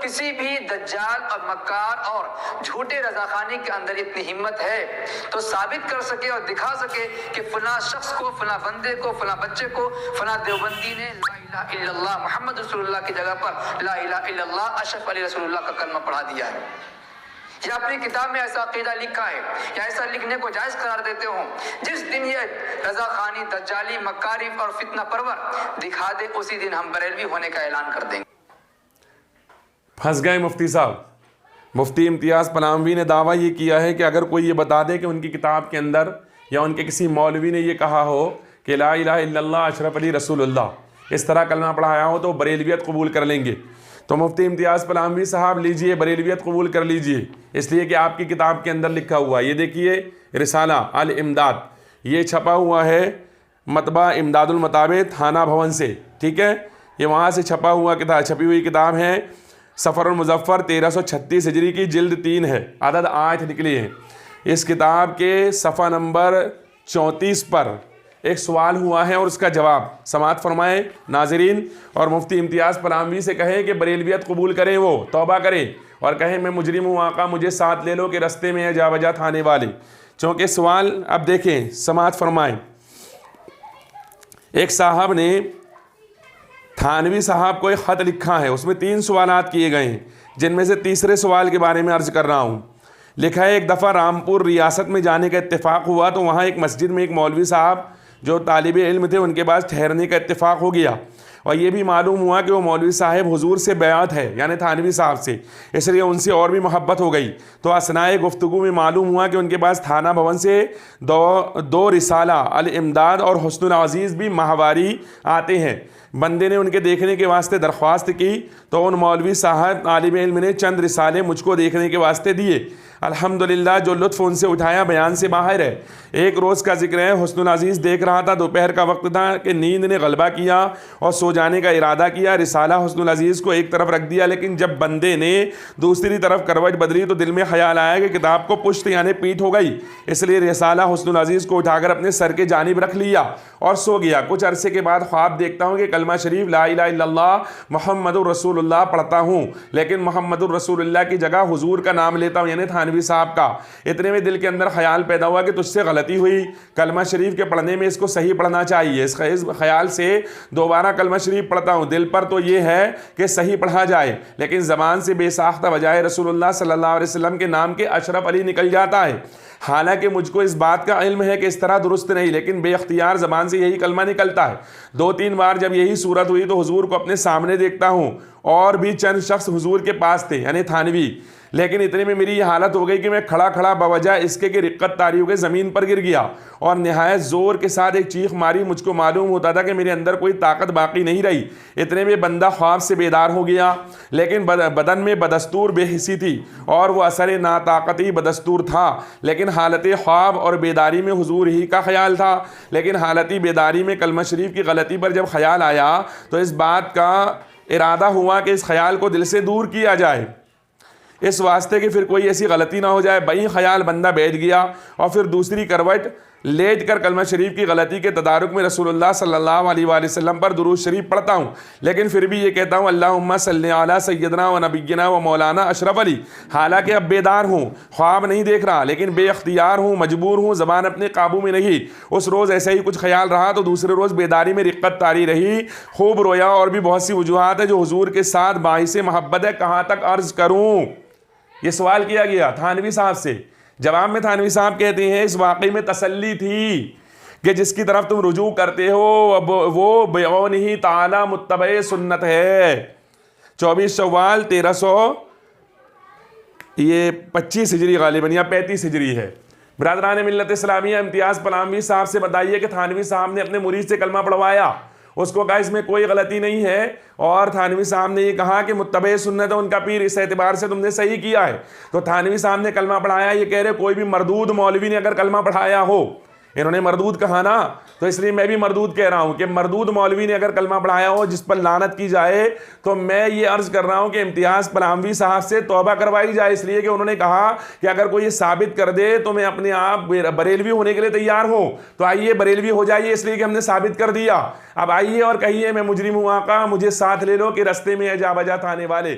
کسی بھی دجال اور مکار اور جھوٹے رضاخانی کے اندر اتنی ہمت ہے تو ثابت کر سکے اور دکھا سکے کہ فلاں شخص کو، فلاں بندے کو، فلاں بچے کو فلاں دیوبندی نے لا الہ الا اللہ محمد رسول اللہ کی جگہ پر لا الہ الا اللہ اشرف علی رسول اللہ کا کلمہ پڑھا دیا ہے، یا اپنی کتاب میں ایسا عقیدہ لکھا ہے، یا ایسا لکھنے کو جائز قرار دیتے ہوں، جس دن یہ رضاخانی، دجالی، مکاری اور فتنہ پرور دکھا دے اسی دن ہم بریلوی ہونے کا اعلان کر دیں گے۔ پھنس گئے مفتی صاحب۔ مفتی امتیاز پلاموی نے دعویٰ یہ کیا ہے کہ اگر کوئی یہ بتا دے کہ ان کی کتاب کے اندر یا ان کے کسی مولوی نے یہ کہا ہو کہ لا الہ الا اللہ اشرف علی رسول اللہ، اس طرح کلمہ پڑھایا ہو تو بریلویت قبول کر لیں گے، تو مفتی امتیاز پلاموی صاحب لیجئے بریلویت قبول کر لیجئے، اس لیے کہ آپ کی کتاب کے اندر لکھا ہوا ہے۔ یہ دیکھیے رسالہ الامداد، یہ چھپا ہوا ہے مطبع امداد المطابع تھانہ بھون سے، ٹھیک ہے، یہ وہاں سے چھپا ہوا کتاب، چھپی ہوئی کتاب ہے، سفر المظفر 1336 ہجری کی جلد 3 ہے، عدد 8 نکلی ہیں۔ اس کتاب کے صفحہ نمبر 34 پر ایک سوال ہوا ہے اور اس کا جواب سماعت فرمائیں ناظرین، اور مفتی امتیاز پلاموی سے کہیں کہ بریلویت قبول کریں، وہ توبہ کریں اور کہیں میں مجرم ہوں آقا، مجھے ساتھ لے لو کہ رستے میں ہے جا بجا تھانے والے۔ چونکہ سوال اب دیکھیں، سماعت فرمائیں۔ ایک صاحب نے تھانوی صاحب کو ایک خط لکھا ہے، اس میں 3 سوالات کیے گئے ہیں، جن میں سے تیسرے سوال کے بارے میں عرض کر رہا ہوں۔ لکھا ہے ایک دفعہ رامپور ریاست میں جانے کا اتفاق ہوا تو وہاں ایک مسجد میں ایک مولوی صاحب جو طالب علم تھے ان کے پاس ٹھہرنے کا اتفاق ہو گیا، اور یہ بھی معلوم ہوا کہ وہ مولوی صاحب حضور سے بیعت ہے، یعنی تھانوی صاحب سے، اس لیے ان سے اور بھی محبت ہو گئی۔ تو اثناء گفتگو میں معلوم ہوا کہ ان کے پاس تھانہ بھون سے دو رسالہ الامداد اور حسن العزیز بھی ماہواری آتے ہیں۔ بندے نے ان کے دیکھنے کے واسطے درخواست کی تو ان مولوی صاحب طالب علم نے چند رسالے مجھ کو دیکھنے کے واسطے دیے۔ الحمدللہ جو لطف ان سے اٹھایا بیان سے باہر ہے۔ ایک روز کا ذکر ہے، حسن العزیز دیکھ رہا تھا، دوپہر کا وقت تھا کہ نیند نے غلبہ کیا اور سو جانے کا ارادہ کیا۔ رسالہ حسن العزیز کو ایک طرف رکھ دیا، لیکن جب بندے نے دوسری طرف کروٹ بدلی تو دل میں خیال آیا کہ کتاب کو پشت یعنی پیٹھ ہو گئی، اس لیے رسالہ حسن العزیز کو اٹھا کر اپنے سر کے جانب رکھ لیا اور سو گیا۔ کچھ عرصے کے بعد خواب دیکھتا ہوں کہ کلمہ شریف لا الہ الا اللہ محمد الرسول اللہ پڑھتا ہوں، لیکن محمد الرسول اللہ کی جگہ حضور کا نام لیتا ہوں، یعنی تھانوی صاحب کا۔ اتنے میں دل کے اندر خیال پیدا ہوا کہ تجھ سے غلطی ہوئی، کلمہ شریف کے پڑھنے میں اس کو صحیح پڑھنا چاہیے۔ اس خیال سے دوبارہ کلمہ شریف پڑھتا ہوں، دل پر تو یہ ہے کہ صحیح پڑھا جائے، لیکن زبان سے بے ساختہ بجائے رسول اللہ صلی اللہ علیہ وسلم کے نام کے اشرف علی نکل جاتا ہے۔ حالانکہ مجھ کو اس بات کا علم ہے کہ اس طرح درست نہیں، لیکن بے اختیار زبان سے یہی کلمہ نکلتا ہے۔ 2-3 بار جب یہی صورت ہوئی تو حضور کو اپنے سامنے دیکھتا ہوں، اور بھی چند شخص حضور کے پاس تھے یعنی تھانوی، لیکن اتنے میں میری یہ حالت ہو گئی کہ میں کھڑا کھڑا بوجہ اس کے کہ رقت طاری ہو گئی زمین پر گر گیا اور نہایت زور کے ساتھ ایک چیخ ماری۔ مجھ کو معلوم ہوتا تھا کہ میرے اندر کوئی طاقت باقی نہیں رہی۔ اتنے میں بندہ خواب سے بیدار ہو گیا، لیکن بدن میں بدستور بے حسی تھی اور وہ اثر ناطاقتی بدستور تھا، لیکن حالت خواب اور بیداری میں حضور ہی کا خیال تھا۔ لیکن حالتی بیداری میں کلمہ شریف کی غلطی پر جب خیال آیا تو اس بات کا ارادہ ہوا کہ اس خیال کو دل سے دور کیا جائے، اس واسطے کہ پھر کوئی ایسی غلطی نہ ہو جائے۔ بہی خیال بندہ بیٹھ گیا اور پھر دوسری کروٹ لیٹ کر کلمہ شریف کی غلطی کے تدارک میں رسول اللہ صلی اللہ علیہ وآلہ وسلم پر درود شریف پڑھتا ہوں، لیکن پھر بھی یہ کہتا ہوں اللہم صلی علی سیدنا و نبینا و مولانا اشرف علی۔ حالانکہ اب بیدار ہوں، خواب نہیں دیکھ رہا، لیکن بے اختیار ہوں، مجبور ہوں، زبان اپنے قابو میں نہیں۔ اس روز ایسا ہی کچھ خیال رہا تو دوسرے روز بیداری میں رقت طاری رہی، خوب رویا، اور بھی بہت سی وجوہات ہیں جو حضور کے ساتھ باعث محبت ہے۔ کہاں تک عرض کروں؟ یہ سوال کیا گیا تھانوی صاحب سے۔ جواب میں تھانوی صاحب کہتے ہیں اس واقعے میں تسلی تھی کہ جس کی طرف تم رجوع کرتے ہو وہ بعونہ تعالی متبع سنت ہے۔ 24 شوال 1325 ہجری غالباً یا 35 ہجری ہے۔ برادران ملت اسلامیہ، امتیاز پلاموی صاحب سے بتائیے کہ تھانوی صاحب نے اپنے مرید سے کلمہ پڑھوایا، اس کو کہا اس میں کوئی غلطی نہیں ہے، اور تھانوی صاحب نے یہ کہا کہ متبع سنت ہے ان کا پیر، اس اعتبار سے تم نے صحیح کیا ہے۔ تو تھانوی صاحب نے کلمہ پڑھایا، یہ کہہ رہے کوئی بھی مردود مولوی نے اگر کلمہ پڑھایا ہو، انہوں نے مردود کہا نا، تو اس لیے میں بھی مردود کہہ رہا ہوں کہ مردود مولوی نے اگر کلمہ پڑھایا ہو جس پر لعنت کی جائے، تو میں یہ عرض کر رہا ہوں کہ امتیاز پلاموی صاحب سے توبہ کروائی جائے، اس لیے کہ انہوں نے کہا کہ اگر کوئی یہ ثابت کر دے تو میں اپنے آپ بریلوی ہونے کے لیے تیار ہوں، تو آئیے بریلوی ہو جائیے، اس لیے کہ ہم نے ثابت کر دیا۔ اب آئیے اور کہیے میں مجرم ہوں آقا، مجھے ساتھ لے لو کہ رستے میں ہے جا بجا تھانے والے۔